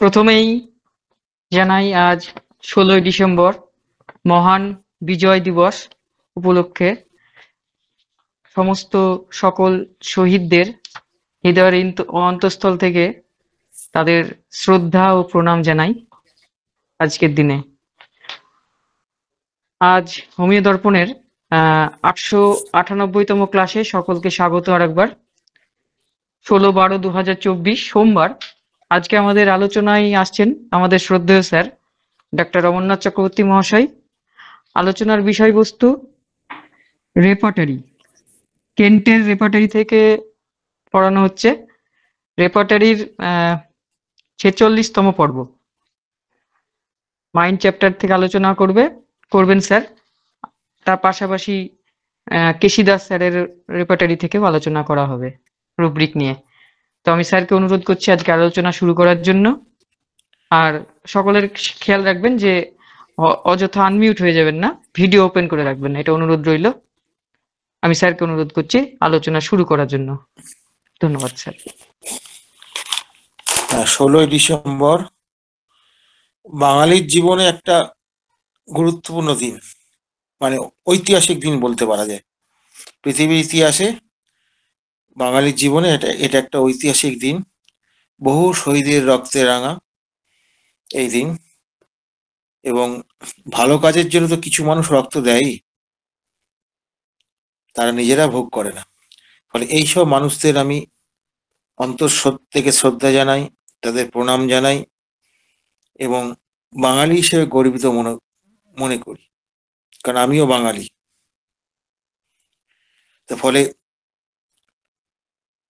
প্রথমেই জানাই আজ 16ই ডিসেম্বর মহান বিজয় দিবস উপলক্ষে সমস্ত সকল শহীদদের হৃদয়ের অন্তঃস্থল থেকে তাদের শ্রদ্ধা ও প্রণাম জানাই আজকের দিনে। আজ হোমিও দর্পণের 898তম ক্লাসে সকলকে স্বাগত আরেকবার। 16/12/2024 সোমবার। আজকে আমাদের আলোচনায় আসছেন আমাদের শ্রদ্ধেয় স্যার ডক্টর অমরনাথ চক্রবর্তী মহাশয়। আলোচনার বিষয়বস্তু রেপার্টরি, কেন্টের রেপার্টরি থেকে পড়ানো হচ্ছে। রেপার্টরির 46তম পর্ব মাইন্ড চ্যাপ্টার থেকে আলোচনা করবেন স্যার। তার পাশাপাশি কেশি দাস স্যারের রেপার্টরি থেকেও আলোচনা করা হবে রুব্রিক নিয়ে। তো আমি স্যারকে অনুরোধ করছি আজকে আলোচনা শুরু করার জন্য। আর সকলের খেয়াল রাখবেন যে অযথা আনমিউট হয়ে যাবেন না, ভিডিও ওপেন করে রাখবেন না, এটা অনুরোধ রইল। আমি স্যারকে অনুরোধ করছি আলোচনা শুরু করার জন্য। ধন্যবাদ স্যার। 16ই ডিসেম্বর বাঙালির জীবনে একটা গুরুত্বপূর্ণ দিন, মানে ঐতিহাসিক দিন বলতে পারা যায়। পৃথিবীর ইতিহাসে বাঙালির জীবনে এটা একটা ঐতিহাসিক দিন। বহু শহীদের রক্তে রাঙা এই দিন, এবং ভালো কাজের জন্য তো কিছু মানুষ রক্ত দেয়ই, তারা নিজেরা ভোগ করে না। ফলে এইসব মানুষদের আমি অন্তর থেকে শ্রদ্ধা জানাই, তাদের প্রণাম জানাই, এবং বাঙালি হিসেবে গর্বিত মনে করি, কারণ আমিও বাঙালি। তো ফলে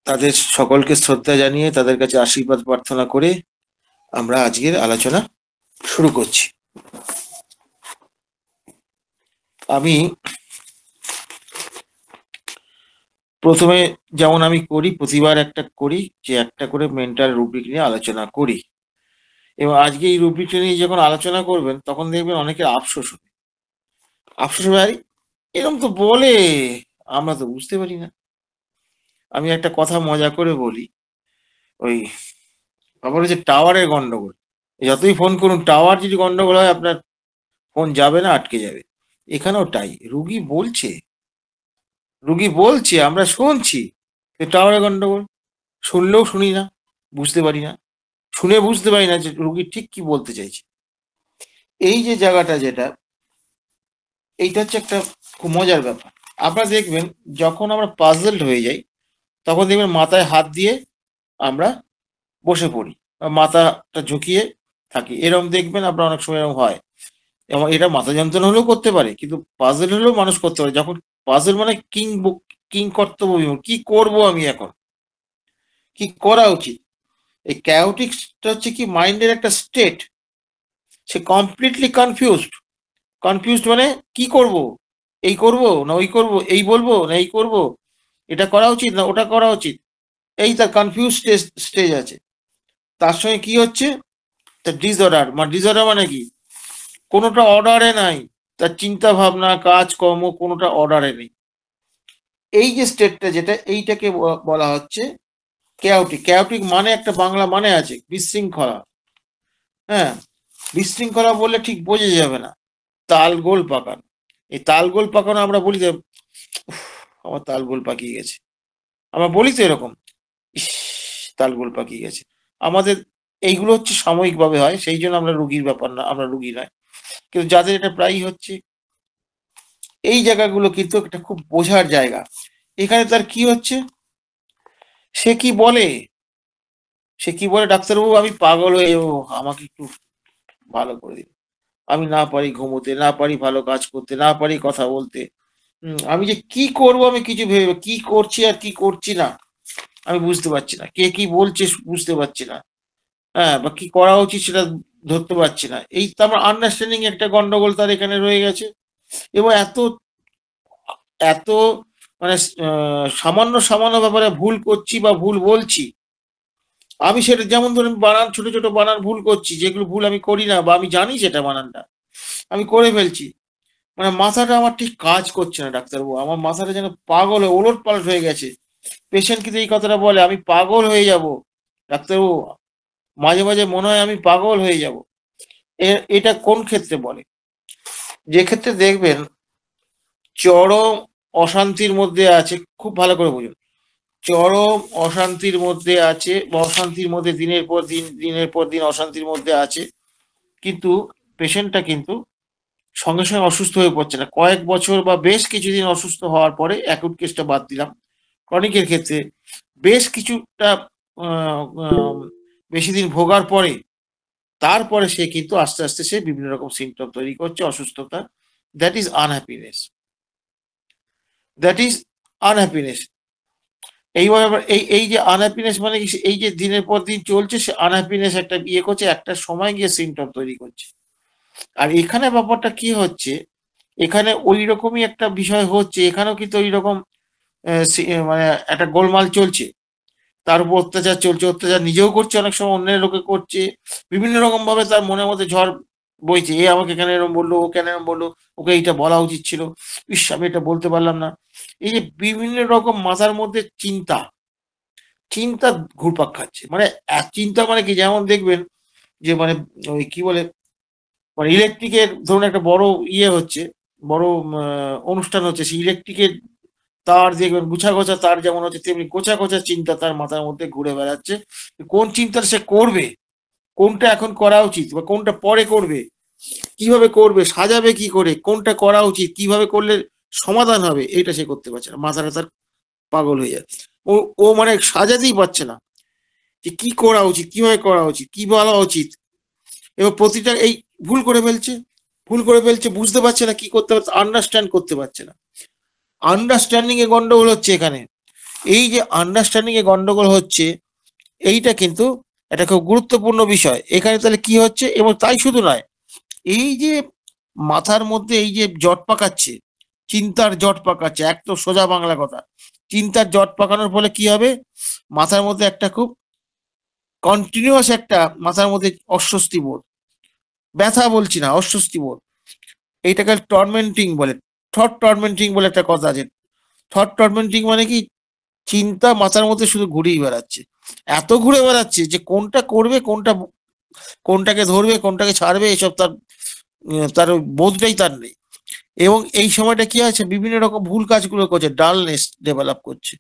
তাদের সকলকে শ্রদ্ধা জানিয়ে তাদের কাছে আশীর্বাদ প্রার্থনা করে আমরা আজকের আলোচনা শুরু করছি। আমি প্রথমে যেমন আমি করি, প্রতিবার একটা করে মেন্টাল রুব্রিক নিয়ে আলোচনা করি, এবং আজকে এই রুব্রিকটা নিয়ে যখন আলোচনা করবেন তখন দেখবেন অনেকের আফসোস হবে। আরে এরকম তো বলে, আমরা তো বুঝতে পারি না। আমি একটা কথা মজা করে বলি, ওই আবার হচ্ছে টাওয়ারের গন্ডগোল। যতই ফোন করুন, টাওয়ার যদি গন্ডগোল হয় আপনার ফোন যাবে না, আটকে যাবে। এখানেও তাই, রুগী বলছে আমরা শুনছি, টাওয়ারের গন্ডগোল। শুনলেও শুনি না, বুঝতে পারি না, শুনে বুঝতে পারি না যে রুগী ঠিক কি বলতে চাইছে। এই যে জায়গাটা, এইটা হচ্ছে একটা খুব মজার ব্যাপার। আপনারা দেখবেন যখন আমরা পাজলড হয়ে যাই তখন দেখবেন মাথায় হাত দিয়ে আমরা বসে পড়ি, মাথাটা ঝুঁকিয়ে থাকি। এরকম দেখবেন আপনার অনেক সময় এরকম হয়, এবং এটা মাথা যন্ত্রণা হলেও করতে পারে, কিন্তু পাজল হলেও মানুষ করতে পারে। যখন পাজল মানে কিং কর্তব্য বিমূঢ়, কি করব আমি এখন, কি করা উচিত। এই ক্যাওটিকটা হচ্ছে কি মাইন্ডের একটা স্টেট, সে কমপ্লিটলি কনফিউজড মানে কি করব, এই করব না ওই করব, এই বলবো না এই করব, এটা করা উচিত না ওটা করা উচিত, এই তার কনফিউজ স্টেজ আছে। তার সঙ্গে কি হচ্ছে, তার ডিসঅর্ডার মানে কি, কোনোটা অর্ডারে নাই, তার চিন্তা ভাবনা কাজকর্ম কোনোটা অর্ডারে নেই। এই যে স্টেটটা এইটাকে বলা হচ্ছে ক্যাওটিক মানে একটা বাংলা মানে আছে বিশৃঙ্খলা। হ্যাঁ, বিশৃঙ্খলা বললে ঠিক বোঝা যাবে না, তালগোল পাকানো। এই তালগোল পাকানো আমরা বলি যে আমার তালগোল পাকিয়ে গেছে, আমরা বলি তো এরকম, ইস তালগোল পাকিয়ে গেছে। আমাদের এইগুলো হচ্ছে সাময়িকভাবে হয়, সেই জন্য আমরা রুগীর ব্যাপার না, আমরা রুগী নয়। কিন্তু যাদের এটা প্রায়ই হচ্ছে, এই জায়গাগুলো কিন্তু একটা খুব বোঝার জায়গা। এখানে তার কি হচ্ছে, সে কি বলে ডাক্তারবাবু আমি পাগল হয়ে যাবো, আমাকে একটু ভালো করে দিন, আমি না পারি ঘুমোতে, না পারি ভালো কাজ করতে, না পারি কথা বলতে, আমি যে কি করব আমি কিছু ভেবে কি করছি আর কি করছি না আমি বুঝতে পারছি না, কে কি বলছে বুঝতে পারছি না, হ্যাঁ, বা কি করা উচিত সেটা ধরতে পারছি না। এই তো আমার আন্ডারস্ট্যান্ডিং একটা গন্ডগোল তার এখানে রয়ে গেছে। এবং এত এত মানে সামান্য সামান্য ব্যাপারে ভুল করছি বা ভুল বলছি আমি, সেটা যেমন ধরুন ছোট ছোট বানান ভুল করছি, যেগুলো ভুল আমি করি না বা আমি জানি সেটা বানানটা আমি করে ফেলছি, মানে মাথাটা আমার ঠিক কাজ করছে না ডাক্তারবাবু, আমার মাথাটা যেন পাগল হয়ে ওলট পালট হয়ে গেছে। পেশেন্ট কিন্তু এই কথাটা বলে আমি পাগল হয়ে যাব ডাক্তারবাবু, মাঝে মাঝে মনে হয় আমি পাগল হয়ে যাব। এটা কোন ক্ষেত্রে বলে? যে ক্ষেত্রে দেখবেন চরম অশান্তির মধ্যে আছে, খুব ভালো করে বুঝুন, চরম অশান্তির মধ্যে আছে বা অশান্তির মধ্যে দিনের পর দিন অশান্তির মধ্যে আছে, কিন্তু পেশেন্টটা কিন্তু সঙ্গে সঙ্গে অসুস্থ হয়ে পড়ছে না। কয়েক বছর বা বেশ কিছুদিন অসুস্থ হওয়ার পরে, অ্যাকুট কেসটা বাদ দিলাম, ক্রনিকের ক্ষেত্রে বেশ কিছুটা বেশি দিন ভোগার পরে তারপরে সে কিন্তু আস্তে আস্তে সে বিভিন্ন রকম সিমটম তৈরি করছে অসুস্থতা। That is unhappiness, that is unhappiness. এইভাবে এই যে আনহ্যাপিনেস মানে কি, এই যে দিনের পর দিন চলছে, সে আনহ্যাপিনেস একটা ইয়ে করছে, একটা সময় গিয়ে সিমটম তৈরি করছে। আর এখানে ব্যাপারটা কি হচ্ছে, এখানে ওই রকমই একটা বিষয় হচ্ছে, এখানেও কিন্তু ওই রকম মানে একটা গোলমাল চলছে, তার উপর অত্যাচার চলছে, অত্যাচার নিজেও করছে, অনেক সময় অন্যের লোকে করছে, বিভিন্ন রকম ভাবে তার মনের মধ্যে ঝড় বইছে, এ আমাকে কেন এরকম বললো, ও কেন এরকম বললো, ওকে এইটা বলা উচিত ছিল, ইস আমি এটা বলতে পারলাম না। এই যে বিভিন্ন রকম মাথার মধ্যে চিন্তা, চিন্তা ঘুরপাক খাচ্ছে, মানে চিন্তা মানে কি, যেমন দেখবেন যে মানে ওই কি বলে, মানে ইলেকট্রিকের ধরুন একটা বড় ইয়ে হচ্ছে, বড় অনুষ্ঠান হচ্ছে, সেই ইলেকট্রিকের তার দেখবেন গুছা গোছা তার যেমন হচ্ছে, তেমনি গোছা গোছা চিন্তা তার মাথার মধ্যে ঘুরে বেড়াচ্ছে। কোন চিন্তাটা সে করবে, কোনটা এখন করা উচিত বা কোনটা পরে করবে, কিভাবে করবে, সাজাবে কি করে, কোনটা করা উচিত, কিভাবে করলে সমাধান হবে, এটা সে করতে পারছে না, মাথাটা তার পাগল হয়ে যাচ্ছে। ও ও মানে সাজাতেই পারছে না যে কি করা উচিত, কিভাবে করা উচিত, কি বলা উচিত, এবং প্রতিটা এই ভুল করে ফেলছে, ভুল করে ফেলছে, বুঝতে পারছে না কি করতে পারছে, আন্ডারস্ট্যান্ড করতে পারছে না। আন্ডারস্ট্যান্ডিং এ গন্ডগোল হচ্ছে এখানে। এই যে আন্ডারস্ট্যান্ডিং এ গন্ডগোল হচ্ছে, এইটা কিন্তু একটা খুব গুরুত্বপূর্ণ বিষয় এখানে। তাহলে কি হচ্ছে, এবং তাই শুধু নয়, এই যে মাথার মধ্যে এই যে জট পাকাচ্ছে, চিন্তার জট পাকাচ্ছে, এক তো সোজা বাংলা কথা, চিন্তার জট পাকানোর ফলে কি হবে, মাথার মধ্যে একটা খুব কন্টিনিউয়াস একটা মাথার মধ্যে অস্বস্তি বোধ, ব্যথা বলছি না, অস্বস্তি বোধ, এইটাকে টর্মেন্টিং বলে। থট টর্মেন্টিং বলে একটা কথা আছে। থট টর্মেন্টিং মানে কি, চিন্তা মাথার মধ্যে শুধু ঘুরেই বেড়াচ্ছে, এত ঘুরে বেড়াচ্ছে যে কোনটা করবে, কোনটাকে ধরবে, কোনটাকে ছাড়বে, এসব তার তার বোধটাই তার নেই। এবং এই সময়টা কি আছে, বিভিন্ন রকম ভুল কাজগুলো করছে, ডালনেস ডেভেলপ করছে।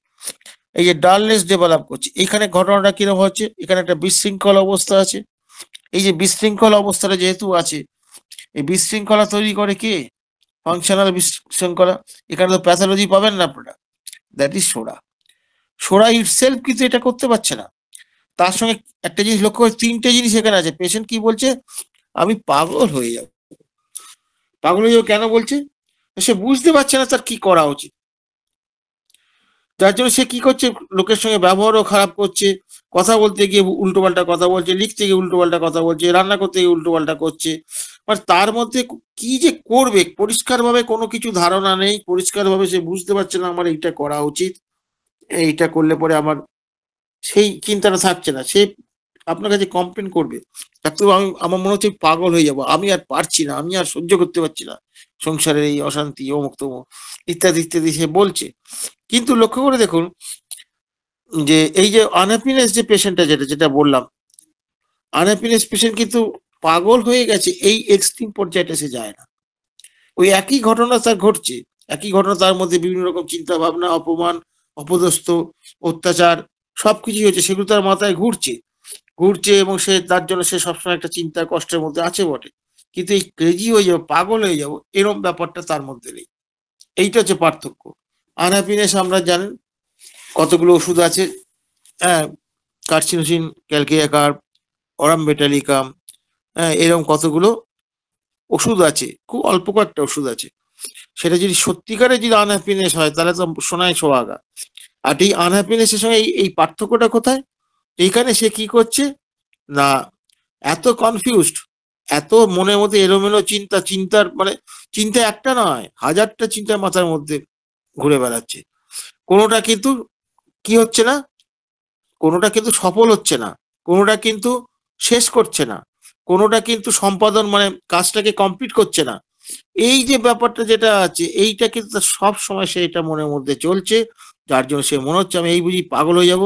এই যে ডালনেস ডেভেলপ করছে, এখানে ঘটনাটা কিরকম হচ্ছে, এখানে একটা বিশৃঙ্খল অবস্থা আছে। এই যে বিশৃঙ্খল অবস্থাটা যেহেতু আছে, এই বিশৃঙ্খলা তৈরি করে কে, ফাংশনাল বিশৃঙ্খলা। এখানে তো প্যাথোলজি পাবেন না আপনারা, that is soda. Soda itself কিন্তু এটা করতে পারছে না। তার সঙ্গে একটা জিনিস লক্ষ্য করে, তিনটে জিনিস এখানে আছে। পেশেন্ট কি বলছে, আমি পাগল হয়ে যাব। পাগল হয়ে যাবো কেন বলছে, সে বুঝতে পারছে না তার কি করা উচিত, যার জন্য সে কি করছে, লোকের সঙ্গে ব্যবহারও খারাপ করছে, কথা বলতে গিয়ে উল্টোপাল্টা কথা বলছে, লিখতে গিয়ে উল্টোপাল্টা কথা বলছে, রান্না করতে গিয়ে উল্টোপাল্টা করছে। মানে তার মধ্যে কি যে করবে, পরিষ্কারভাবে কোনো কিছু ধারণা নেই, পরিষ্কারভাবে সে বুঝতে পারছে না আমার এইটা করা উচিত, এইটা করলে পরে আমার সেই চিন্তাটা থাকছে না। সে আপনার কাছে কমপ্লেন করবে, ডাক্তারবাবু আমার মনে হচ্ছে পাগল হয়ে যাবো, আমি আর পারছি না, আমি আর সহ্য করতে পারছি না সংসারের এই অশান্তি, অমুক তমুক ইত্যাদি ইত্যাদি সে বলছে। কিন্তু লক্ষ্য করে দেখুন যে এই যে আনহ্যাপিনেস যে পেশেন্টটা, যেটা যেটা বললাম, আনহ্যাপিনেস পেশেন্ট কিন্তু পাগল হয়ে গেছে, এই এক্সট্রিম পর্যায়টা সে যায় না। ওই একই ঘটনা তার ঘটছে, একই ঘটনা তার মধ্যে বিভিন্ন রকম চিন্তা ভাবনা, অপমান, অপদস্থ, অত্যাচার সবকিছুই হচ্ছে, সেগুলো তার মাথায় ঘুরছে ঘুরছে, এবং সে তার জন্য সে সবসময় একটা চিন্তা কষ্টের মধ্যে আছে বটে, কিন্তু এই ক্রেজি হয়ে যাবো, পাগল হয়ে যাবো, এরকম ব্যাপারটা তার মধ্যে নেই। এইটা হচ্ছে পার্থক্য। আনহ্যাপিনেস আমরা জানেন কতগুলো ওষুধ আছে, হ্যাঁ, কার্সিনোসিন, ক্যালকিয়াকার, অরামবেটালিকাম, হ্যাঁ, এরকম কতগুলো ওষুধ আছে, খুব অল্প কয়েকটা ওষুধ আছে। সেটা যদি সত্যিকারে যদি আনহ্যাপিনেস হয়, তাহলে তো সোনায় সোহাগা। আর এই আনহ্যাপিনেসের সঙ্গে এই পার্থক্যটা কোথায়, এইখানে সে কি করছে না, এত কনফিউজড, এত মনের মধ্যে এলোমেলো চিন্তা, চিন্তার মানে চিন্তা একটা নয়, হাজারটা চিন্তা মাথার মধ্যে ঘুরে বেড়াচ্ছে, কোনোটা কিন্তু কি হচ্ছে না, কোনোটা কিন্তু সফল হচ্ছে না, কোনোটা কিন্তু শেষ করছে না, কোনোটা কিন্তু সম্পাদন মানে কাজটাকে কমপ্লিট করছে না। এই যে ব্যাপারটা যেটা আছে, এইটা কিন্তু সব সময় সেটা মনের মধ্যে চলছে, যার জন্য সে মনে হচ্ছে আমি এই বুঝি পাগল হয়ে যাব,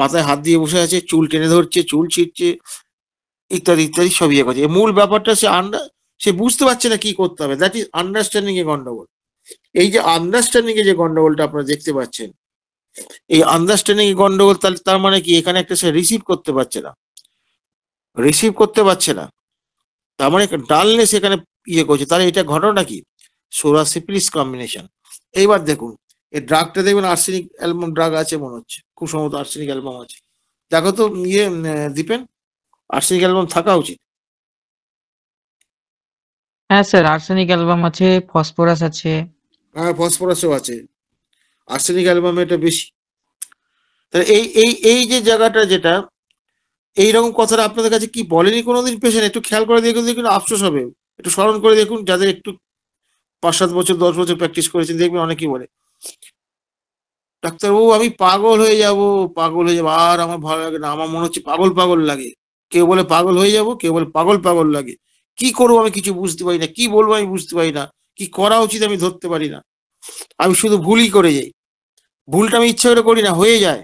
মাথায় হাত দিয়ে বসে আছে, চুল টেনে ধরছে, চুল ছিঁড়ছে, ইত্যাদি ইত্যাদি সব ইয়ে করছে। মূল ব্যাপারটা সে বুঝতে পারছে না কি করতে হবে। দ্যাট ইজ আন্ডারস্ট্যান্ডিং এ গন্ডগোল। এই যে আন্ডারস্ট্যান্ডিং এ যে গন্ডগোলটা আপনারা দেখতে পাচ্ছেন, এই আন্ডারস্ট্যান্ডিং এ গন্ডগোল, তার মানে কি এখানে একটা সে রিসিভ করতে পারছে না, রিসিভ করতে পারছে না, তার মানে ডালনেস এখানে ইয়ে করছে। তাহলে এটা ঘটনা কি? সোরা সিপিলিস কম্বিনেশন। এইবার দেখুন এই ড্রাগটা দেখবেন আর্সেনিক অ্যালবাম ড্রাগ আছে মনে হচ্ছে, খুব সম্ভবত আর্সেনিক অ্যালবাম আছে। দেখো তো ইয়ে দীপেন, আর্সেনিক অ্যালবাম থাকা উচিত। হ্যাঁ স্যার, আর্সেনিক অ্যালবাম আছে, ফসফরাস আছে। হ্যাঁ, ফসফরাসও আছে, আর্সেনিক অ্যালবামে এটা বেশি। তাহলে এই এই এই যে জায়গাটা, যেটা এইরকম কথাটা আপনাদের কাছে কি বলেনি কোনোদিন পেশেন্ট? একটু খেয়াল করে দেখুন, দেখুন আফসোস হবে। একটু স্মরণ করে দেখুন, যাদের একটু 5-7 বছর 10 বছর প্র্যাকটিস করেছেন, দেখবেন অনেকেই বলে, ডাক্তারবাবু আমি পাগল হয়ে যাব, পাগল হয়ে যাবো, আর আমার ভালো লাগে না, আমার মনে হচ্ছে পাগল পাগল লাগে। কেউ বলে পাগল হয়ে যাব, কেউ বলে পাগল পাগল লাগে। কি করবো আমি কিছু বুঝতে পারি না, কি বলবো আমি বুঝতে পারি না, কি করা উচিত আমি ধরতে পারি না, আমি শুধু ভুলই করে যাই। ভুলটা আমি ইচ্ছা করে করি না, হয়ে যায়।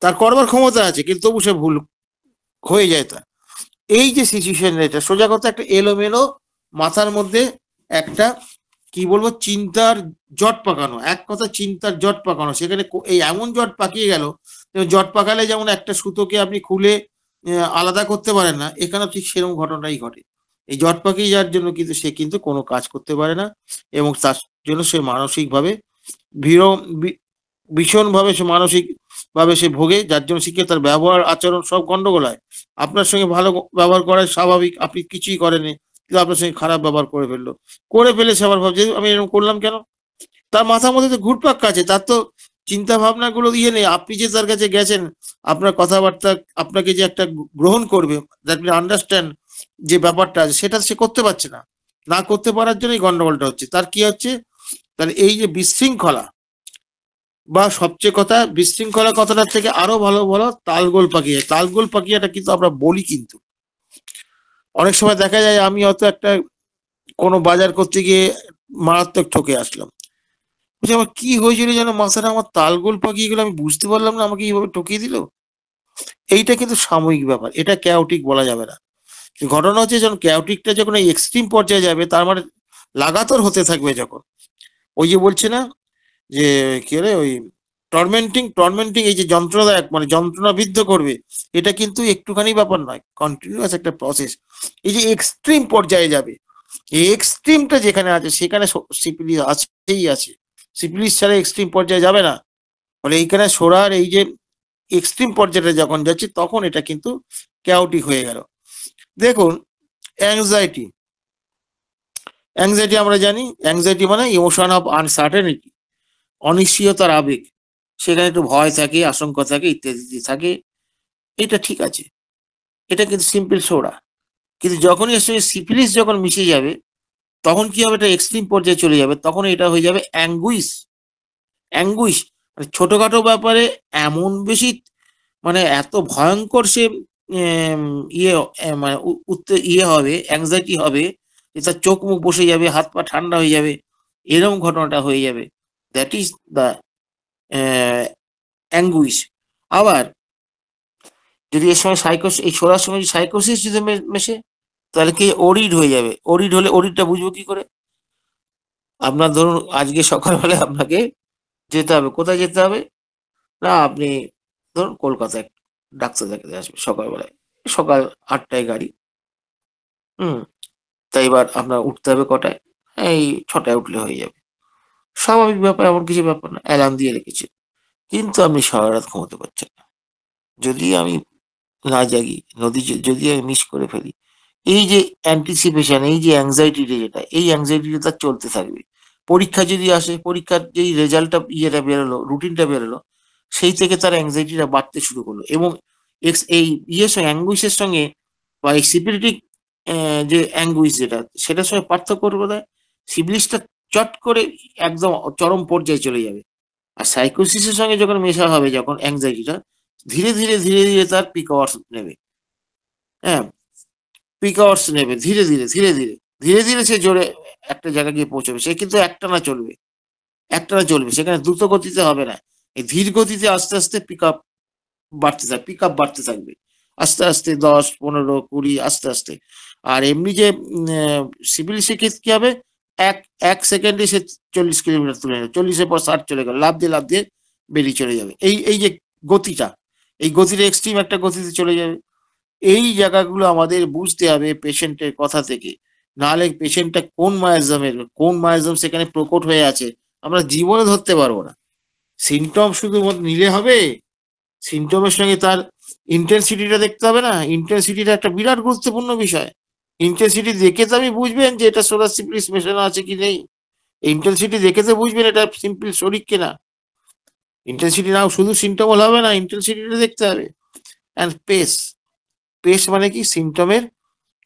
তার করবার ক্ষমতা আছে, কিন্তু তবু সে ভুল হয়ে যায় তার। এই যে সিচুয়েশন, এটা সোজা কথা, একটা এলোমেলো মাথার মধ্যে একটা কি বলবো চিন্তার জট পাকানো, এক কথা চিন্তার জট পাকানো। সেখানে এই এমন জট পাকিয়ে গেল, জট পাকালে যেমন একটা সুতোকে আপনি খুলে আলাদা করতে পারেন না, এখানে ঠিক সেরকম ঘটনাই ঘটে। এই জট পাকিয়ে যাওয়ার জন্য কিন্তু সে কিন্তু কোনো কাজ করতে পারে না, এবং তার জন্য সে মানসিকভাবে ভীষণভাবে সে মানসিক ভাবে সে ভোগে, যার জন্য শিখে তার ব্যবহার আচরণ সব গন্ডগোল হয়। আপনার সঙ্গে ভালো ব্যবহার করাই স্বাভাবিক, আপনি কিছুই করেনি, কিন্তু আপনার সঙ্গে খারাপ ব্যবহার করে ফেললো, করে ফেলে সে আবার ভাবছে আমি এরকম করলাম কেন। তার মাথার মধ্যে তো ঘুরপাক খাচ্ছে, তার তো চিন্তা ভাবনা গুলো ইয়ে নেই। আপনি যে তার কাছে গেছেন, আপনার কথাবার্তা আপনাকে যে একটা গ্রহণ করবে, দ্যাট মিন আন্ডারস্ট্যান্ড যে ব্যাপারটা আছে, সেটা সে করতে পারছে না। না করতে পারার জন্যই গন্ডগোলটা হচ্ছে। তার কি হচ্ছে, তার এই যে বিশৃঙ্খলা, বা সবচেয়ে কথা বিশৃঙ্খলা কথাটার থেকে আরো ভালো বলো তালগোল পাকিয়ে। তালগোল পাকিয়াটা কিন্তু আমরা বলি, কিন্তু অনেক সময় দেখা যায় আমি হয়তো একটা কোনো বাজার করতে গিয়ে মারাত্মক ঠকে আসলাম, বলছি আমার কি হয়েছিল যেন, মাথাটা আমার তালগোল পাকিয়ে গেলো, আমি বুঝতে পারলাম না, আমাকে এইভাবে ঠকিয়ে দিল। এইটা কিন্তু সাময়িক ব্যাপার, এটা ক্যাওটিক বলা যাবে না। ঘটনা হচ্ছে যখন ক্যাওটিকটা যখন এই এক্সট্রিম পর্যায়ে যাবে, তার মানে লাগাতার হতে থাকবে যখন, ওই যে বলছে না যে কি রে ওই টর্মেন্টিং, এই যে যন্ত্রণাদায়ক মানে যন্ত্রণাবিদ্ধ করবে, এটা কিন্তু একটুখানি ব্যাপার নয়, কন্টিনিউয়াস একটা প্রসেস। এই যে এক্সট্রিম পর্যায়ে যাবে, এই এক্সট্রিমটা যেখানে আছে সেখানে সিপিলিস আছেই আছে, সিপিলিস ছাড়া এক্সট্রিম পর্যায়ে যাবে না। ফলে এইখানে সোরার এই যে এক্সট্রিম পর্যায়ে যখন যাচ্ছে, তখন এটা কিন্তু ক্যাওটিক হয়ে গেল। দেখুন অ্যাংজাইটি, অ্যাংজাইটি আমরা জানি, অ্যাংজাইটি মানে ইমোশন অফ আনসার্টেনিটি, অনিশ্চয়তার আবেগ। সেখানে একটু ভয় থাকে, আশঙ্কা থাকে, ইত্যাদি থাকে। এটা ঠিক আছে, এটা কিন্তু সিম্পল সোডা। কিন্তু যখনই এর সঙ্গে সিফিলিস যখন মিশে যাবে, তখন কি হবে, এটা এক্সট্রিম পর্যায়ে চলে যাবে, তখন এটা হয়ে যাবে অ্যাঙ্গুইশ। অ্যাঙ্গুইশ মানে ছোটখাটো ব্যাপারে এমন বেশি, মানে এত ভয়ঙ্কর সে ইয়ে মানে ইয়ে হবে, অ্যাংজাইটি হবে, যে তার চোখ মুখ বসে যাবে, হাত পা ঠান্ডা হয়ে যাবে, এরকম ঘটনাটা হয়ে যাবে। That is the anguish. আবার যদি এর সঙ্গে এই ছোড়ার সঙ্গে যদি সাইকোসিস যদি মেশে, তাহলে কি ওরিড হয়ে যাবে। ওরিড হলে ওরিডটা বুঝবো কি করে? আপনার ধরুন আজকে সকালবেলায় আপনাকে যেতে হবে, কোথায় যেতে হবে না, আপনি ধরুন কলকাতায় ডাক্তার দেখাতে আসবে সকালবেলায়, সকাল 8টায় গাড়ি। তাই এবার আপনার উঠতে হবে কটায়? এই 6টায় উঠলে হয়ে যাবে, স্বাভাবিক ব্যাপার, এমন কিছু ব্যাপার না, অ্যালার্ম দিয়ে রেখেছি। কিন্তু আপনি সারা রাত ঘুমোতে পারছেন না। যদি আমি না জাগি, যদি আমি মিস করে ফেলি, এই যে অ্যান্টিসিপেশন, এই যে অ্যাংজাইটিটা, যেটা এই অ্যাংজাইটিটা তার চলতে থাকবে। পরীক্ষা যদি আসে, পরীক্ষার যেই রেজাল্টটা ইয়েটা বেরোলো, রুটিনটা বেরোলো, সেই থেকে তার অ্যাংজাইটিটা বাড়তে শুরু করলো। এবং এই ইয়ের সঙ্গে অ্যাঙ্গুইশের সঙ্গে, বা এই সিপিলিটিক যে অ্যাঙ্গুইশ যেটা, সেটার সঙ্গে পার্থক্য কোথায়? সিপিলিসটা চট করে একদম চরম পর্যায়ে চলে যাবে, আর সাইকোসিসের সঙ্গে যখন মেশা হবে, যখন অ্যাংজাইটিটা ধীরে ধীরে ধীরে ধীরে তার পিক আওয়ার্স নেবে। হ্যাঁ, পিক আওয়ার্স নেবে ধীরে ধীরে ধীরে ধীরে ধীরে ধীরে, সে জোরে একটা জায়গায় গিয়ে পৌঁছবে, সে কিন্তু একটানা চলবে, একটানা চলবে, সেখানে দ্রুত গতিতে হবে না। এই ধীর গতিতে আস্তে আস্তে পিক আপ বাড়তে থাকবে আস্তে আস্তে 10, 15, 20 আস্তে আস্তে। আর এমনি যে সিভিল শিক্ষিত কি হবে, এক এক সেকেন্ডে সে 40 কিলোমিটার তুলে নেবে, 40-এর পর 60 চলে গেল, লাফ দিয়ে বেরিয়ে চলে যাবে। এই যে গতিটা, এই গতিটা এক্সট্রিম একটা গতিতে চলে যাবে। এই জায়গাগুলো আমাদের বুঝতে হবে পেশেন্টের কথা থেকে। নাহলে পেশেন্টটা কোন মায়াজম সেখানে প্রকট হয়ে আছে আমরা জীবনে ধরতে পারবো না। সিমটম শুধু নিলে হবে? সিমটমের সঙ্গে তার ইন্টেন্সিটিটা দেখতে হবে না? ইন্টেন্সিটিটা একটা বিরাট গুরুত্বপূর্ণ বিষয়। ইন্টেন্সিটি দেখে তো আপনি বুঝবেন যে এটা সোলার সিপ্লিস মেশানো আছে কি নেই। ইন্টেন্সিটি দেখে তো বুঝবেন এটা সিম্পল শরীর কিনা। ইন্টেন্সিটি নাও শুধু সিমটম হবে না, ইন্টেন্সিটিটা দেখতে হবে। অ্যান্ড পেস মানে কি? সিমটমের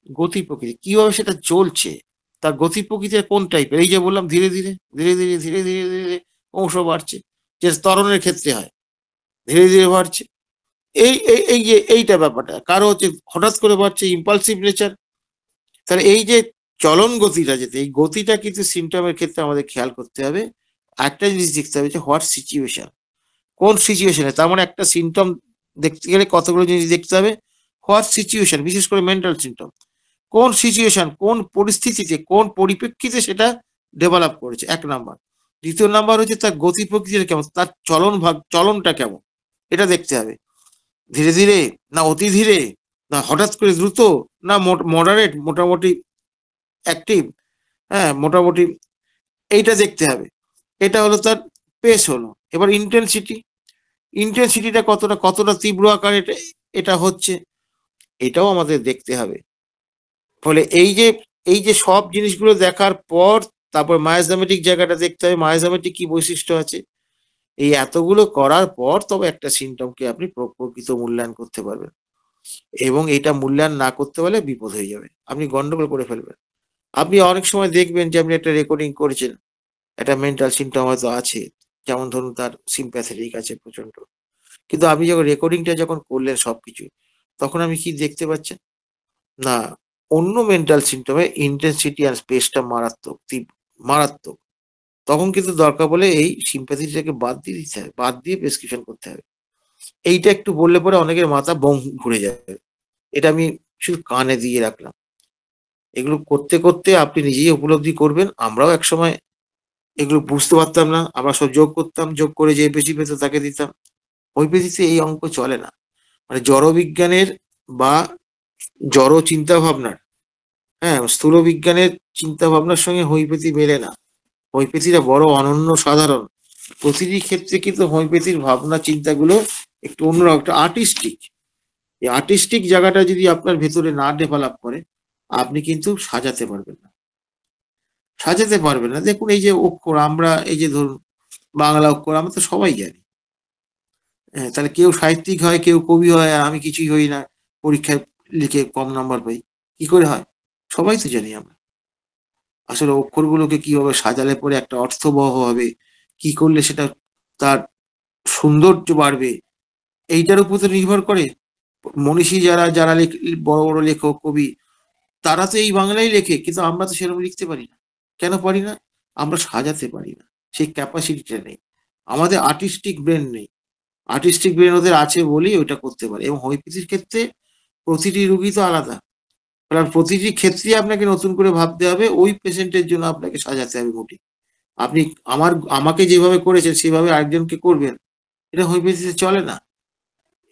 গতি প্রকৃতি, কিভাবে সেটা চলছে, তার গতি প্রকৃতি কোন টাইপের। এই যে বললাম ধীরে ধীরে ধীরে ধীরে ধীরে ধীরে ধীরে ক্রমশ বাড়ছে, যে ত্বরণের ক্ষেত্রে হয়, ধীরে ধীরে বাড়ছে। এই যে এইটা ব্যাপারটা, কারো হচ্ছে হঠাৎ করে বাড়ছে, ইম্পালসিভ নেচার। তাহলে এই যে চলন গতিটা, যেতে এই গতিটা কিন্তু সিমটমের ক্ষেত্রে আমাদের খেয়াল করতে হবে। একটা জিনিস দেখতে হবে যে হোয়াট সিচুয়েশন, কোন সিচুয়েশনে। তার মানে একটা সিমটম দেখতে গেলে কতগুলো জিনিস দেখতে হবে। হোয়াট সিচুয়েশন, বিশেষ করে মেন্টাল সিমটম, কোন সিচুয়েশন, কোন পরিস্থিতিতে, কোন পরিপ্রেক্ষিতে সেটা ডেভেলপ করেছে, 1 নাম্বার। দ্বিতীয় নাম্বার হচ্ছে তার গতি প্রকৃতিটা কেমন, তার চলনটা কেমন, এটা দেখতে হবে। ধীরে ধীরে না অতি ধীরে, না হঠাৎ করে দ্রুত, না মডারেট, মোটামুটি অ্যাক্টিভ, হ্যাঁ মোটামুটি, এইটা দেখতে হবে। এটা হলো তার পেস হলো। এবার ইন্টেন্সিটিটা কতটা তীব্র আকার এটা হচ্ছে, এটাও আমাদের দেখতে হবে। ফলে এই যে সব জিনিসগুলো দেখার পর তারপর মায়াজামেটিক জায়গাটা দেখতে হবে, মায়াজামেটিক কি বৈশিষ্ট্য আছে। এই এতগুলো করার পর তবে একটা সিমটমকে আপনি প্রকৃত মূল্যায়ন করতে পারবেন। এবং এটা মূল্যায়ন না করতে পারলে বিপদ হয়ে যাবে, আপনি গন্ডগোল করে ফেলবেন। আপনি অনেক সময় দেখবেন যে আপনি একটা রেকর্ডিং করেছেন, একটা মেন্টাল সিমটম হয়তো আছে, যেমন ধরুন তার সিম্প্যাথেটিক আছে প্রচন্ড, কিন্তু আপনি যখন রেকর্ডিংটা যখন করলেন সবকিছু, তখন আপনি কি দেখতে পাচ্ছেন না, অন্য মেন্টাল সিমটমে ইন্টেন্সিটি আর স্পেসটা মারাত্মক, মারাত্মক। তখন কিন্তু দরকার বলে এই সিম্প্যাথিটাকে বাদ দিয়ে দিতে হবে, বাদ দিয়ে প্রেসক্রিপশন করতে হবে। এইটা একটু বললে পরে অনেকের মাথা বং ঘুরে যাবে। এটা আমি শুধু কানে দিয়ে রাখলাম। এগুলো করতে করতে আপনি নিজেই উপলব্ধি করবেন। আমরাও একসময় এগুলো বুঝতে পারতাম না, আমরা সব যোগ করতাম, যোগ করে যে বেশি পেত তাকে দিতাম। হোমিওপ্যাথিতে এই অঙ্ক চলে না। মানে জড় বিজ্ঞানের বা জড় চিন্তা ভাবনার, হ্যাঁ স্থূল বিজ্ঞানের চিন্তা ভাবনার সঙ্গে হোমিওপ্যাথি মেলে না। হোমিওপ্যাথিটা বড় অনন্য সাধারণ। প্রতিটি ক্ষেত্রে কিন্তু হোমিওপ্যাথির ভাবনা চিন্তাগুলো একটু অন্যরকম, একটা আর্টিস্টিক। এই আর্টিস্টিক জায়গাটা যদি আপনার ভেতরে না ডেভেলপ করে, আপনি কিন্তু সাজাতে পারবেন না। দেখুন এই যে অক্ষর, আমরা এই যে ধরুন বাংলা অক্ষর আমরা তো সবাই জানি। হ্যাঁ, তাহলে কেউ সাহিত্যিক হয়, কেউ কবি হয়, আর আমি কিছুই হই না, পরীক্ষায় লিখে কম নাম্বার পাই, কি করে হয়? সবাই তো জানি আমরা। আসলে অক্ষরগুলোকে কিভাবে সাজালে পরে একটা অর্থবহ হবে, কি করলে সেটা তার সৌন্দর্য বাড়বে, এইটার উপর তো নির্ভর করে। মনীষী যারা বড় বড় লেখক কবি, তারা তো এই বাংলায় লেখে, কিন্তু আমরা তো সেরকম লিখতে পারি না। কেন পারি না? আমরা সাজাতে পারি না, সেই ক্যাপাসিটিটা নেই, আমাদের আর্টিস্টিক ব্রেন নেই। আর্টিস্টিক ব্রেন ওদের আছে বলেই ওইটা করতে পারে। এবং হোমিওপ্যাথির ক্ষেত্রে প্রতিটি রুগী তো আলাদা, কারণ প্রতিটি ক্ষেত্রে আপনাকে নতুন করে ভাবতে হবে, ওই পেশেন্টের জন্য আপনাকে সাজাতে হবে মোটি। আপনি আমাকে যেভাবে করেছেন সেভাবে আরেকজনকে করবেন, এটা হোমিওপ্যাথিতে চলে না।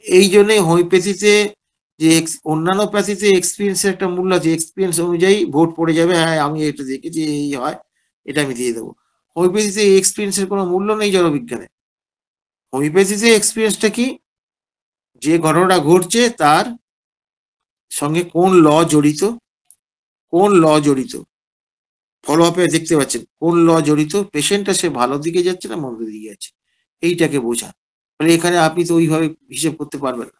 এই জন্যই হোমিওপ্যাথিতে যে অন্যান্য প্যাথিতে এক্সপিরিয়েন্সের একটা মূল্য আছে, এক্সপিরিয়েন্স অনুযায়ী ভোট পড়ে যাবে, হ্যাঁ আমি এটা দেখেছি এই হয়, এটা আমি দিয়ে দেবো। হোমিওপ্যাথিতে এই এক্সপিরিয়েন্সের কোনো মূল্য নেই জড়বিজ্ঞানে। হোমিওপ্যাথিতে এক্সপিরিয়েন্সটা কি, যে ঘটনাটা ঘটছে তার সঙ্গে কোন ল জড়িত, ফলো আপে দেখতে পাচ্ছেন কোন ল জড়িত, পেশেন্টটা সে ভালো দিকে যাচ্ছে না মন্দ দিকে যাচ্ছে, এইটাকে বোঝা। মানে এখানে আপনি তো ওইভাবে হিসেব করতে পারবেন না,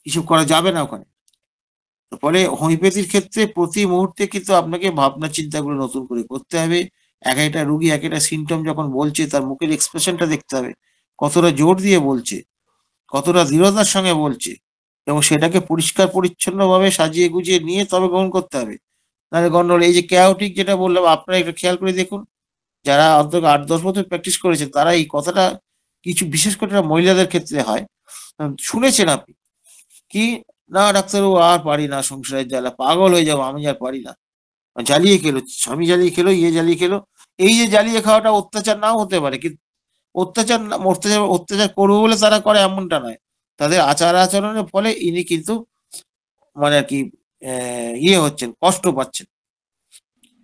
হিসেব করা যাবে না ওখানে। ফলে হোমিওপ্যাথির ক্ষেত্রে প্রতি মুহূর্তে কিন্তু আপনাকে ভাবনা চিন্তাগুলো নতুন করে করতে হবে। এক একটা রুগী এক একটা সিমটম যখন বলছে, তার মুখের এক্সপ্রেশনটা দেখতে হবে, কতটা জোর দিয়ে বলছে, কতটা দৃঢ়তার সঙ্গে বলছে, এবং সেটাকে পরিষ্কার পরিচ্ছন্ন ভাবে সাজিয়ে গুজিয়ে নিয়ে তবে গ্রহণ করতে হবে। নাহলে গন্ডগোল। এই যে ক্যাওটিক যেটা বললাম, আপনারা একটু খেয়াল করে দেখুন, যারা অন্তত 8-10 বছর প্র্যাকটিস করেছেন তারা এই কথাটা কিছু বিশেষ করে এটা মহিলাদের ক্ষেত্রে হয়। শুনেছেন আপনি কি, না ডাক্তারবাবু আর পারি না, সংসারের জ্বালা, পাগল হয়ে যাবো, আমি আর পারি না। জ্বালিয়ে খেলো, স্বামী জ্বালিয়ে খেলো, ইয়ে জ্বালিয়ে খেলো। এই যে জ্বালিয়ে খাওয়াটা অত্যাচার নাও হতে পারে, কিন্তু অত্যাচার না, অত্যাচার অত্যাচার করবো বলে তারা করে এমনটা নয়। তাদের আচার আচরণের ফলে ইনি কিন্তু মানে আর কি ইয়ে হচ্ছেন, কষ্ট পাচ্ছেন।